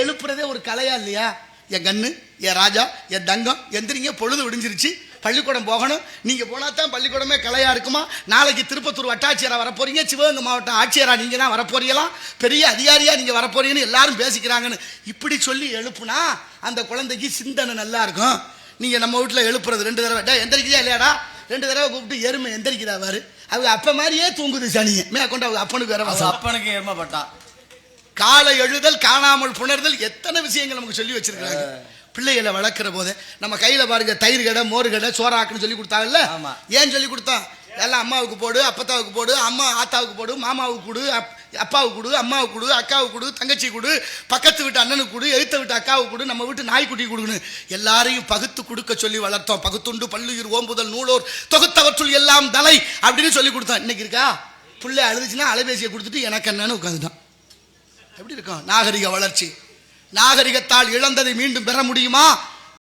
எழுப்புறதே ஒரு கலையா இல்லையா? என் கண்ணு, என் ராஜா, என் தங்கம், எந்திரிங்க, பொழுது விடிஞ்சிருச்சு, பள்ளிக்கூடம் போகணும். நீங்க போனா தான் பள்ளிக்கூடமே கலையா இருக்குமா? நாளைக்கு திருப்பத்தூர் வட்டாட்சியரா வரப்போறீங்க, சிவகங்கை மாவட்டம் ஆட்சியரா நீங்க தான் வரப்போறீங்களாம், பெரிய அதிகாரியா நீங்க வரப்போறீங்கன்னு எல்லாரும் பேசிக்கிறாங்கன்னு இப்படி சொல்லி எழுப்புனா அந்த குழந்தைக்கு சிந்தனை நல்லா இருக்கும். நீங்க நம்ம வீட்டுல எழுப்புறது 2 தடவை எந்திரிக்கிறியா இல்லையாடா, 2 தடவை கூப்பிட்டு எருமை எந்திரிக்கிறா பாரு, அவங்க அப்ப மாதிரியே தூங்குது சனியை மேற்கொண்டு அவங்க அப்பனுக்கு வேற அப்பனுக்கு எருமைப்பட்டா. காலை எழுதல், காணாமல் புணர்தல், எத்தனை விஷயங்கள் நமக்கு சொல்லி வச்சிருக்காங்க. பிள்ளைகளை வளர்க்கிற போது நம்ம கையில பாருங்க, தயிர் கடை, மோர் கடை, சோறாக்குன்னு சொல்லி கொடுத்தாங்கல்ல. ஏன் சொல்லி கொடுத்தோம்? எல்லாம் அம்மாவுக்கு போடு, அப்பத்தாவுக்கு போடு, அம்மா ஆத்தாவுக்கு போடு, மாமாவுக்கு கொடு, அப்பாவுக்கு கொடு, அம்மாவுக்கு கொடு, அக்காவுக்கு கொடு, தங்கச்சி கொடு, பக்கத்து வீட்டு அண்ணனுக்கு கொடு, எழுத்த வீட்டு அக்காவுக்கு கொடு, நம்ம வீட்டு நாய்க்குட்டி கொடுக்கணும். எல்லாரையும் பகுத்து கொடுக்க சொல்லி வளர்த்தோம். பகுத்துண்டு பல்லுயிர் ஓம்புதல் நூலோர் தொகுத்தவற்றுள் எல்லாம் தலை அப்படின்னு சொல்லி கொடுத்தோம். இன்னைக்கு இருக்கா? பிள்ளை அழுதுச்சுன்னா அலைபேசியை கொடுத்துட்டு எனக்கு என்னன்னு உட்காந்துட்டான். எப்படி இருக்கும் நாகரிக வளர்ச்சி? நாகரிகத்தால் இழந்ததை மீண்டும் பெற முடியுமா?